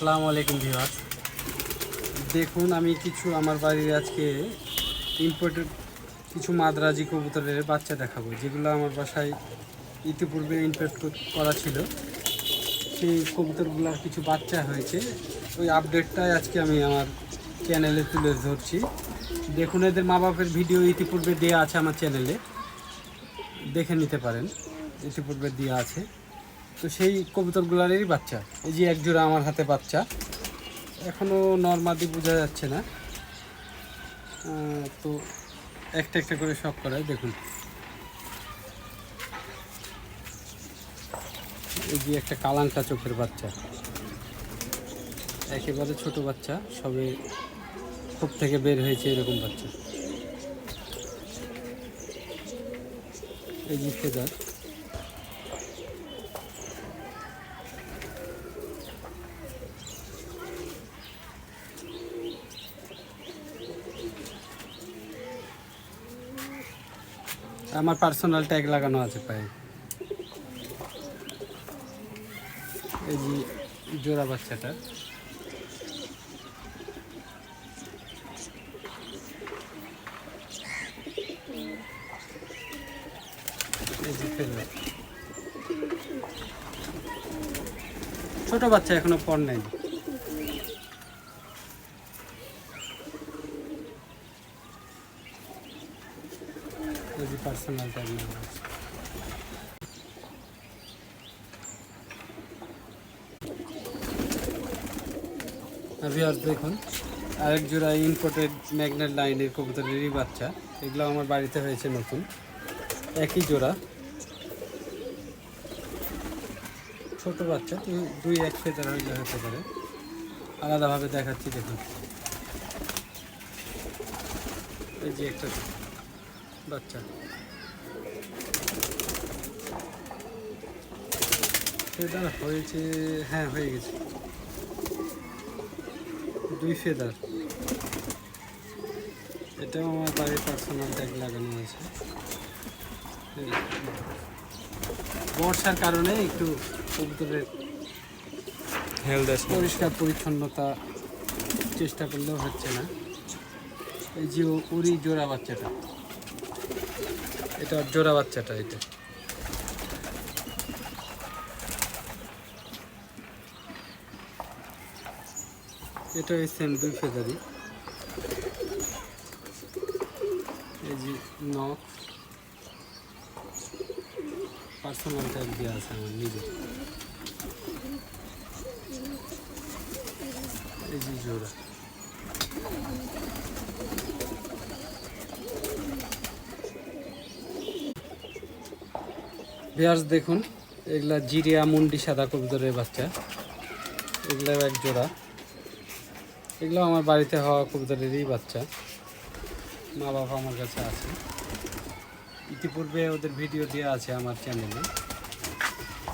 আসসালামু আলাইকুম ভিউয়ার্স। দেখুন আমি কিছু আমার বাড়ির আজকে ইম্পোর্টেড কিছু মাদ্রাজি কবুতরের বাচ্চা দেখাবো, যেগুলো আমার বাসায় ইতিপূর্বে ইম্পোর্ট করা ছিল। সেই কবুতরগুলোর কিছু বাচ্চা হয়েছে, ওই আপডেটটাই আজকে আমি আমার চ্যানেলে তুলে ধরছি। দেখুন এদের মা বাপের ভিডিও ইতিপূর্বে দেওয়া আছে আমার চ্যানেলে, দেখে নিতে পারেন, ইতিপূর্বে দেওয়া আছে। তো সেই কবুতরগুলারই বাচ্চা, এই যে একজোড়া আমার হাতে বাচ্চা, এখনও নর্মাদি বোঝা যাচ্ছে না। তো একটা একটা করে শখ করায়। দেখুন এই যে একটা কালাঙ্কা চোখের বাচ্চা, একেবারে ছোট বাচ্চা, সবে খুব থেকে বের হয়েছে এরকম বাচ্চা। এই যে ফেদার, আমার পার্সোনাল ট্যাগ লাগানো আছে পায়ে। এই যে জোড়া বাচ্চাটা, এই যে ফেদার, ছোট বাচ্চা, এখনো পর নেই। এই যে পার্সোনাল ট্যাগ লাগানো আছে। ভিউয়ার্স দেখুন আরেক জোড়া ইম্পোর্টেড ম্যাগনেট লাইনের কবুতরেরই বাচ্চা, এগুলো আমার বাড়িতে হয়েছে নতুন, একই জোড়া, ছোট বাচ্চা। তো দুই এক ফেদার হইলে হতে পারে, আলাদাভাবে দেখাচ্ছি। দেখুন এই যে একটা বাচ্চা, ফেদার হয়েছে, হ্যাঁ হয়ে গেছে, দুই ফেদার। এটাও আমার বাড়ির পার্সোনাল ট্যাগ লাগানো আছে। বর্ষার কারণে একটু কবুতরের পরিষ্কার পরিচ্ছন্নতা চেষ্টা করলেও হচ্ছে না। এই যে উড়ি জোড়া বাচ্চাটা, এটা জোড়া বাচ্চাটা, এটা সেম দুই ফেদারই। এই যে নখ, পার্সোনাল ট্যাগ দেওয়া আছে আমার নিজের। এই যে জোড়া, ভিউয়ার্স দেখুন এগুলা জিরিয়া মুন্ডি সাদা কবুতরের বাচ্চা, এগুলাও এক জোড়া। এগুলো আমার বাড়িতে হওয়া কবুতরেরই বাচ্চা, মা বাবা আমার কাছে আছে, ইতিপূর্বে ওদের ভিডিও দেওয়া আছে আমার চ্যানেলে,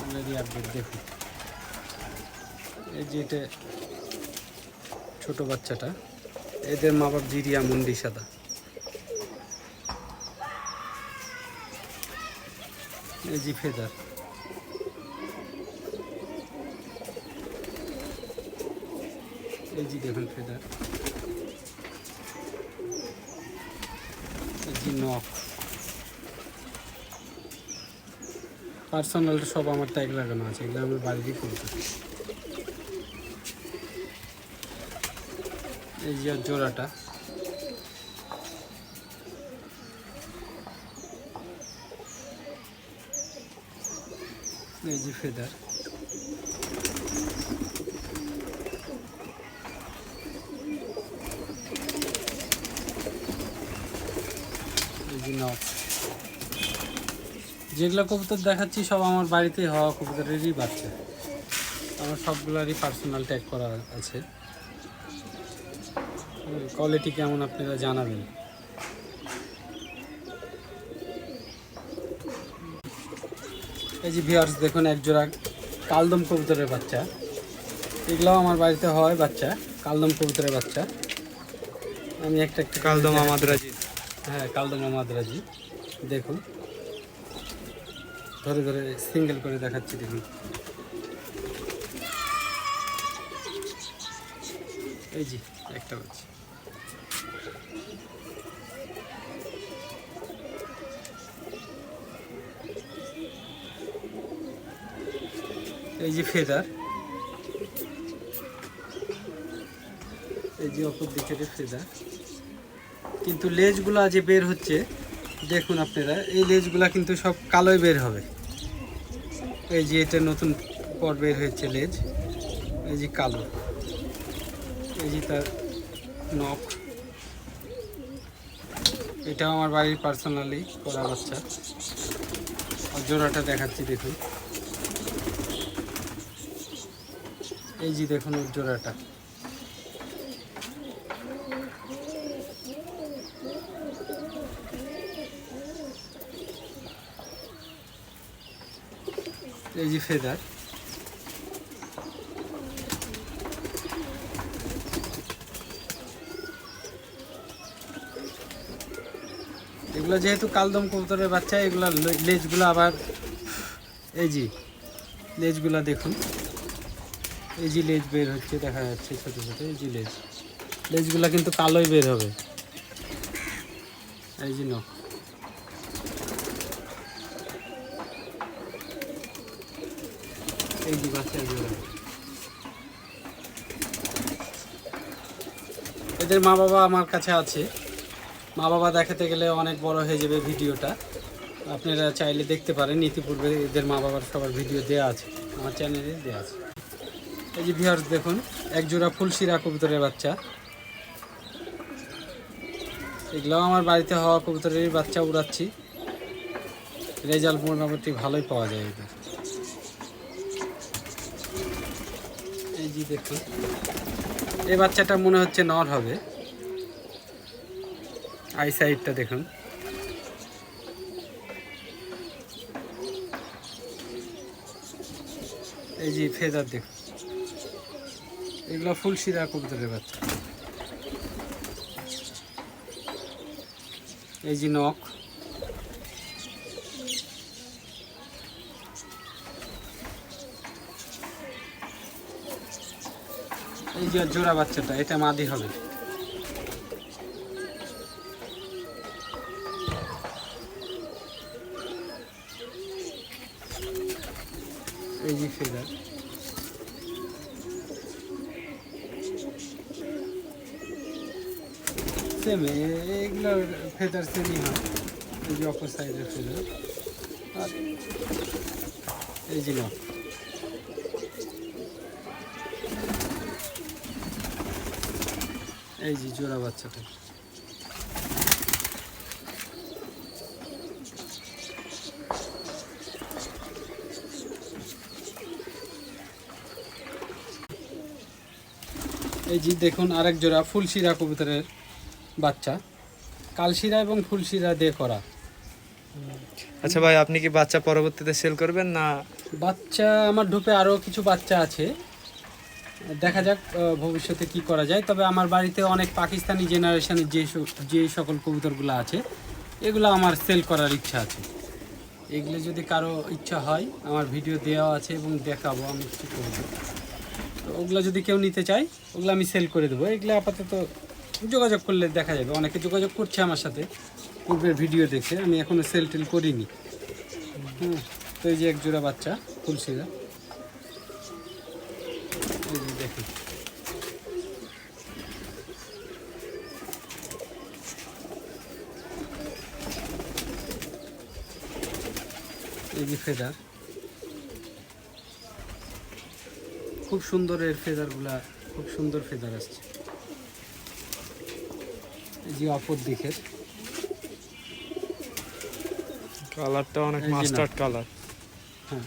অলরেডি আপডেট। দেখুন এই যে এটা ছোটো বাচ্চাটা, এদের মা বাপ জিরিয়া মুন্ডি সাদা। এই যে ফেদার, এই যে দেখুন ফেদার, এই যে নখ, পার্সোনালটা সব আমার ট্যাগ লাগানো আছে, এগুলো আমার বাড়িরই কবুতর। এই যে জোড়াটা, এই যে ফেদার, এই যে নখ। যেগুলো কবুতর দেখাচ্ছি সব আমার বাড়িতে হওয়া কবুতরেরই বাচ্চা, আমার সবগুলারই পার্সোনাল ট্যাগ করা আছে। কোয়ালিটি কেমন আপনারা জানাবেন। এই যে ভিউয়ার্স দেখুন একজোড়া কালদম কবুতরের বাচ্চা, এগুলোও আমার বাড়িতে হয় বাচ্চা, কালদম কবুতরের বাচ্চা। আমি একটা কালদম মাদ্রাজি, হ্যাঁ কালদম মাদ্রাজি। দেখুন ধরে ধরে সিঙ্গেল করে দেখাচ্ছি। দেখুন এই যে একটা বাচ্চা। এই যে ফেদার, এই যে অপর দিকের ফেদার, কিন্তু লেজগুলা যে বের হচ্ছে দেখুন আপনারা, এই লেজগুলা কিন্তু সব কালোই বের হবে। এই যে এটা নতুন পর বের হয়েছে লেজ, এই যে কালো, এই যে তার নখ। এটাও আমার বাড়ির পার্সোনালি করা বাচ্চা। আর জোড়াটা দেখাচ্ছি দেখুন, এই যে দেখুন ওর জোড়াটা। এই যে ফেদার, এগুলো যেহেতু কালদম কবুতরের বাচ্চা, এগুলো লেজগুলো আবার এই যে লেজগুলো দেখুন, এই যে লেজ বের হচ্ছে দেখা যাচ্ছে ছোটো ছোটো, এই যে লেজগুলো কিন্তু কালোই বের হবে। এই যে নখ, এই যে বাচ্চা জোড়া। এদের মা বাবা আমার কাছে আছে, মা বাবা দেখাতে গেলে অনেক বড় হয়ে যাবে ভিডিওটা, আপনারা চাইলে দেখতে পারেন। ইতিপূর্বে এদের মা বাবার সবার ভিডিও দেওয়া আছে, আমার চ্যানেলে দেওয়া আছে। এই যে ভিউয়ার্স দেখুন, এক জোড়া ফুলশিরা কবুতরের বাচ্চা। এগুলোও আমার বাড়িতে হওয়া কবুতরের বাচ্চা উড়াচ্ছি, রেজাল্ট মোটামুটি ভালোই পাওয়া যায় এদের। এই যে দেখুন, এই বাচ্চাটা মনে হচ্ছে নর হবে, আই সাইডটা দেখুন। এই যে ফেদার দেখুন, এগুলো ফুলশিরা কবুতরের বাচ্চা। এই যে নখ, এই যে জোড়া বাচ্চাটা, এটা মাদি হবে। এই যে ফেদার, সেম এগুলো ফেদার সেমই হয়। এই যে অপর সাইডের ফেদার, আর এই যে নখ। এই যে জোড়া বাচ্চাটা, এই যে দেখুন আরেক জোড়া ফুলশিরা কবুতরের বাচ্চা, কালশিরা এবং ফুলশিরা দিয়ে করা। আচ্ছা ভাই, আপনি কি বাচ্চা পরবর্তীতে সেল করবেন না? বাচ্চা আমার ঢোপে আরও কিছু বাচ্চা আছে, দেখা যাক ভবিষ্যতে কি করা যায়। তবে আমার বাড়িতে অনেক পাকিস্তানি জেনারেশনের যে সকল কবুতরগুলো আছে, এগুলো আমার সেল করার ইচ্ছা আছে। এগুলো যদি কারো ইচ্ছা হয়, আমার ভিডিও দেওয়া আছে এবং দেখাবো আমি কী করবো। তো ওগুলো যদি কেউ নিতে চায়, ওগুলো আমি সেল করে দেবো। এগুলো আপাতত যোগাযোগ করলে দেখা যাবে, অনেকে যোগাযোগ করছে আমার সাথে পূর্বের ভিডিও দেখে। আমি এখনও সেল টেল করিনি। তো এই যে এক জোড়া বাচ্চা ফুলশিরা, এই যে দেখুন। এই যে ফেদার, খুব সুন্দর এর ফেদারগুলা, খুব সুন্দর ফেদার আসছে। এই যে অপর দিকের কালারটা অনেক মাস্টার্ড কালার। হ্যাঁ,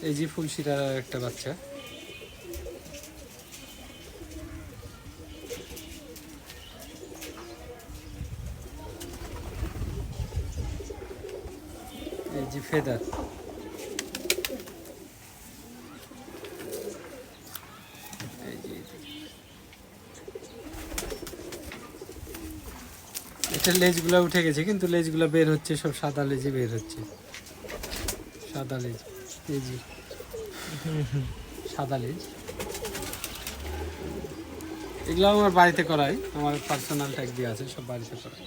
এই যে ফুলশিরার একটা বাচ্চা। এই যে ফেদার, এটা লেজগুলো উঠে গেছে, কিন্তু লেজগুলো বের হচ্ছে, সব সাদা লেজে বের হচ্ছে, সাদা লেজ, এই যে সাদা লেজ। এগুলো আমার বাড়িতে করাই, আমার পার্সোনাল ট্যাগ দিয়ে আছে, সব বাড়িতে করাই।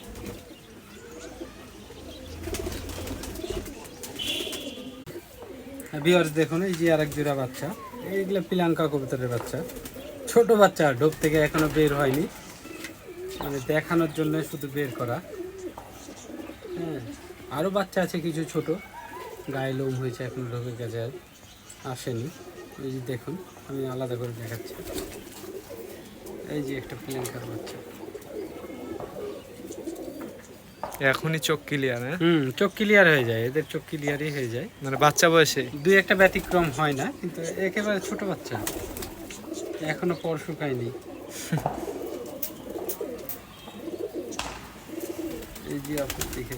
ভিউয়ার্স দেখুন, এই যে আরেক জোড়া বাচ্চা, এইগুলো পিলাঙ্কা কবুতরের বাচ্চা, ছোট বাচ্চা, ঢোপ থেকে এখনো বের হয়নি, মানে দেখানোর জন্য শুধু বের করা। হ্যাঁ, আরও বাচ্চা আছে কিছু ছোট, গায়ে লোম হয়েছে, এখন ঢোকের কাছে আসেনি। এই যে দেখুন, আমি আলাদা করে দেখাচ্ছি। এই যে একটা পিলাঙ্কার বাচ্চা, এখনই চোখ ক্লিয়ার, হ্যাঁ? চোখ ক্লিয়ার হয়ে যায়, এদের চোখ ক্লিয়ারই হয়ে যায়, মানে বাচ্চা বয়সে দুই একটা ব্যতিক্রম হয় না, কিন্তু একেবারে ছোট বাচ্চা, এখনো পর শুকায়নি। এই যে আপনার দিকে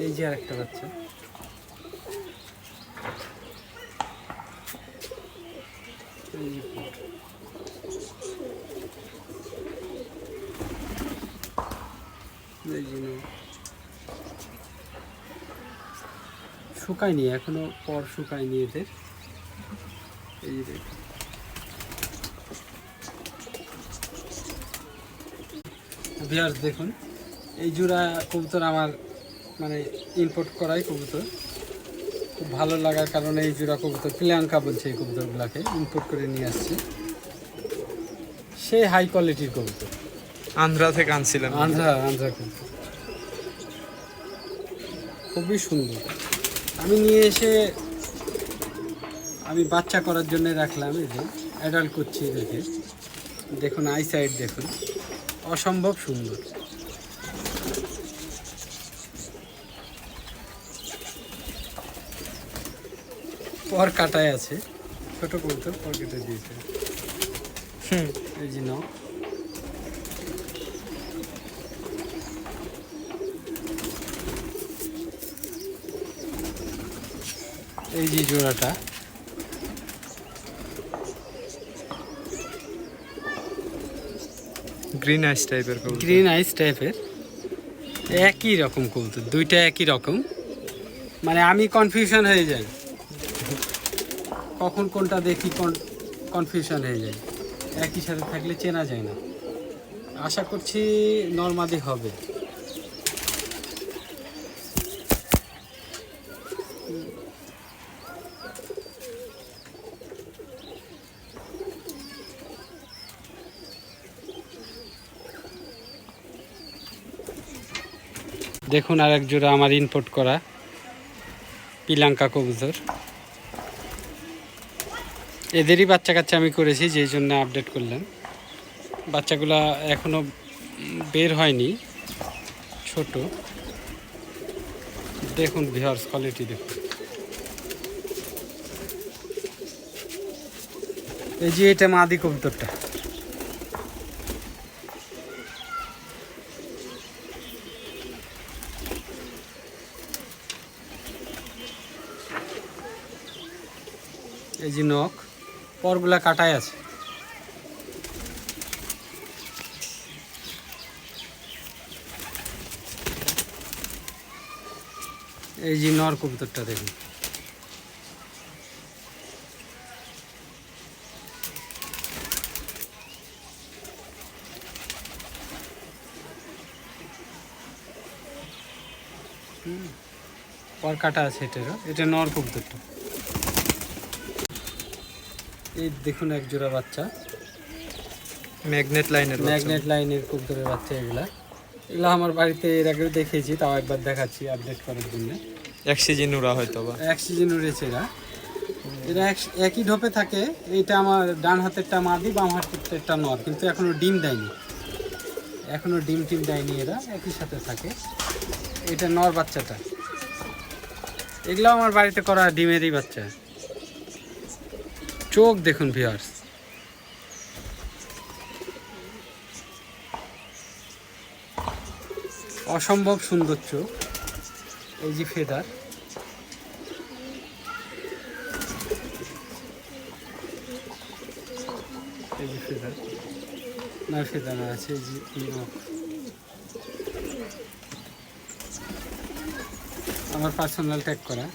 এই যে আরেকটা বাচ্চা, এই যে এই যে শুকায়নি এখনো, পর শুকায়নি এদের। এই যে দেখুন, ভিউয়ার্স দেখুন, এই জোড়া কবুতর আমার মানে ইম্পোর্ট করাই কবুতর, খুব ভালো লাগার কারণে এই জোড়া কবুতর, প্রিয়াঙ্কা বলছে এই কবুতরগুলোকে, ইম্পোর্ট করে নিয়ে আসছি। সে হাই কোয়ালিটির কবুতর, আন্ধ্রা থেকে আনছিলেন? আন্ধ্রা কবুতর, খুবই সুন্দর। আমি নিয়ে এসে আমি বাচ্চা করার জন্য রাখলাম, এই যে অ্যাডাল্ট করছি এদেরকে, দেখুন আই সাইড দেখুন, অসম্ভব সুন্দর। পর কাটায় আছে, ছোট কবুতর পর কেটে দিয়েছে। এই যে নাও, এই যে জোড়াটা, গ্রিন আইস টাইপের কবুতর। গ্রিন আইস টাইপের, একই রকম কবুতর, দুইটা একই রকম, মানে আমি কনফিউশন হয়ে যাই, কখন কোনটা দেখি কনফিউশন হয়ে যায়, একই সাথে থাকলে চেনা যায় না। আশা করছি নরমাদি হবে। দেখুন আর এক জোড়া আমার ইম্পোর্ট করা পিলাঙ্কা কবুতর, এদেরই বাচ্চা কাচ্চা আমি করেছি, যেই জন্য আপডেট করলাম। বাচ্চাগুলা এখনো বের হয়নি, ছোট। দেখুন ভিউয়ার্স, কোয়ালিটি দেখুন, এই যে এটা মাদি কবুতরটা, এই যে নখ, পরগুলা কাটায় আছে। এই যে নর কবুতরটা দেখুন, পর কাটা আছে এটারও, এটা নর কবুতরটা। এই দেখুন এক জোড়া বাচ্চা, ম্যাগনেট লাইনের ম্যাগনেট লাইনের কবুতরের বাচ্চা। এগুলা আমার বাড়িতে এর আগেও দেখেছি, তাও একবার দেখাচ্ছি আপডেট করার জন্য। এক সিজন উড়া হয়তো বা এক সিজন উড়েছে এরা একই ঢোপে থাকে। এইটা আমার ডান হাতেরটা মাদি, বাম হাতেরটা নর, কিন্তু এখনো ডিম দেয়নি, এখনো ডিম টিম দেয়নি, এরা একই সাথে থাকে। এটা নর বাচ্চাটা, এগুলো আমার বাড়িতে করা ডিমেরই বাচ্চা। চোখ দেখুন ভিউয়ার্স, অসম্ভব সুন্দর চোখ। এই যে ফেদার, এই যে ফেদার, নয় ফেদার আছে, এই যে নখ। আমার পার্সোনাল ট্যাগ করা।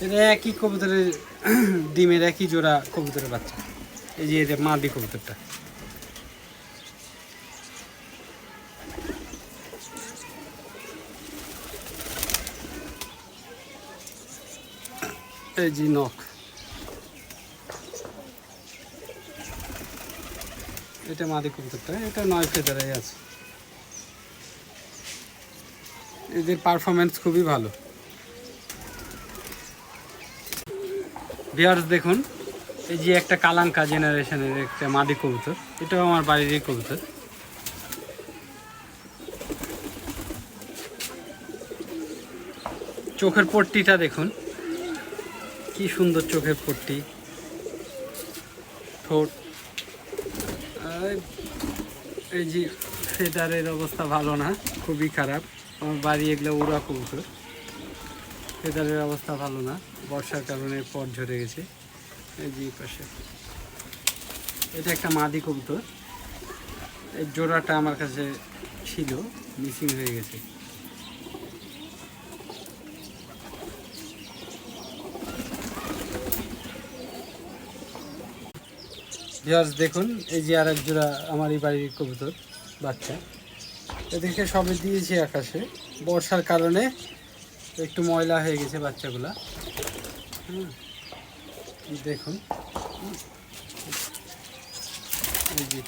এটা একই কবুতরের ডিমের একই জোড়া কবুতরের বাচ্চা। এই যে এটা মাদি কবুতরটা। এই যে নখ, এটা মাদি কবুতরটা, এটা 9 ফেদারে আছে। এদের পারফরমেন্স খুবই ভালো। ভিউয়ার্স দেখুন, এই যে একটা কালাঙ্কা জেনারেশনের একটা মাদি কবুতর, এটাও আমার বাড়িরই কবুতর। চোখের পট্টিটা দেখুন, কি সুন্দর চোখের পট্টি, ঠোঁট। এই যে ফেদারের অবস্থা ভালো না, খুবই খারাপ। আমার বাড়ি এগুলো উড়া কবুতর, ফেদারের অবস্থা ভালো না, বর্ষার কারণে পট ঝরে গেছে। এই যে পাশে এটা একটা মাদি কবুতর, এই জোড়াটা আমার কাছে ছিল, মিসিং হয়ে গেছে। ভিউয়ার্স দেখুন, এই যে আর এক জোড়া আমার এই বাড়ির কবুতর বাচ্চা। এদেরকে সবে দিয়েছি আকাশে, বর্ষার কারণে একটু ময়লা হয়ে গেছে বাচ্চাগুলা। দেখুন, এই যে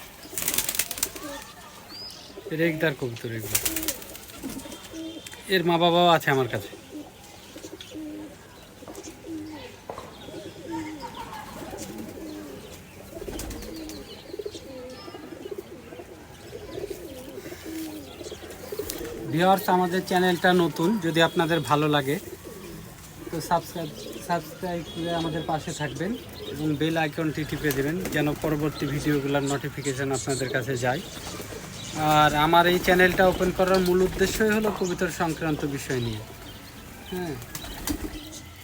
রেগদার কবুতর এগুলো। এর মা বাবাও আছে আমার কাছে। ভিউয়ার্স, আমাদের চ্যানেলটা নতুন, যদি আপনাদের ভালো লাগে তো সাবস্ক্রাইব করে আমাদের পাশে থাকবেন এবং বেল আইকনটি টিপে দেবেন, যেন পরবর্তী ভিডিওগুলোর নোটিফিকেশান আপনাদের কাছে যায়। আর আমার এই চ্যানেলটা ওপেন করার মূল উদ্দেশ্যই হলো কবুতর সংক্রান্ত বিষয় নিয়ে। হ্যাঁ,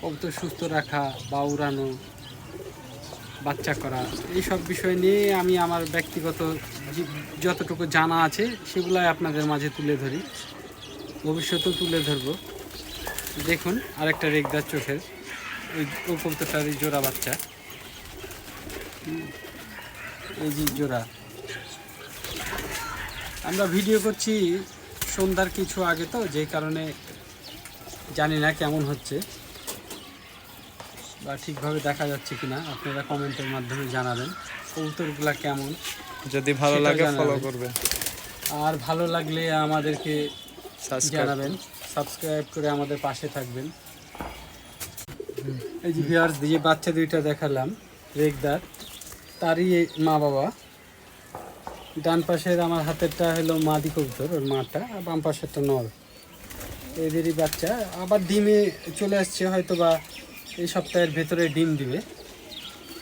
কবুতর সুস্থ রাখা বা উড়ানো, বাচ্চা করা, এইসব বিষয় নিয়ে আমি আমার ব্যক্তিগত যতটুকু জানা আছে সেগুলাই আপনাদের মাঝে তুলে ধরি, ভবিষ্যতেও তুলে ধরবো। দেখুন, আরেকটা রেগদার চোখের, ওই কবুতরটার এই জোড়া বাচ্চা, এই যে জোড়া। আমরা ভিডিও করছি সন্ধ্যার কিছু আগে, তো যেই কারণে জানি না কেমন হচ্ছে বা ঠিকভাবে দেখা যাচ্ছে কিনা। আপনারা কমেন্টের মাধ্যমে জানাবেন কবুতরগুলা কেমন। যদি ভালো সেটা লাগে জানাবেন। ফলো করবেন, আর ভালো লাগলে আমাদেরকে সাবস্ক্রাইব জানাবেন, সাবস্ক্রাইব করে আমাদের পাশে থাকবেন। এই যে ভিউয়ার্স, যে বাচ্চা দুইটা দেখালাম রেগদার, তারই মা বাবা। ডান পাশের আমার হাতেরটা হলো মাদি কবুতর, ওর মাটা, আর বাম পাশেরটা নর, এদেরই বাচ্চা। আবার ডিমে চলে আসছে, হয়তো বা এই সপ্তাহের ভেতরে ডিম দিবে।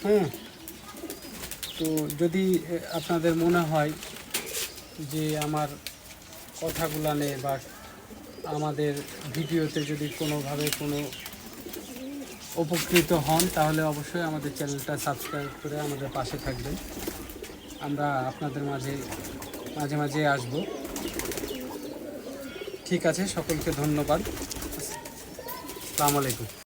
হ্যাঁ, তো যদি আপনাদের মনে হয় যে আমার কথাগুলো নিয়ে বা আমাদের ভিডিওতে যদি কোনোভাবে কোনো উপকৃত হন, তাহলে অবশ্যই আমাদের চ্যানেলটা সাবস্ক্রাইব করে আমাদের পাশে থাকবেন। আমরা আপনাদের মাঝে মাঝে মাঝে আসব। ঠিক আছে, সকলকে ধন্যবাদ। আসসালামু আলাইকুম।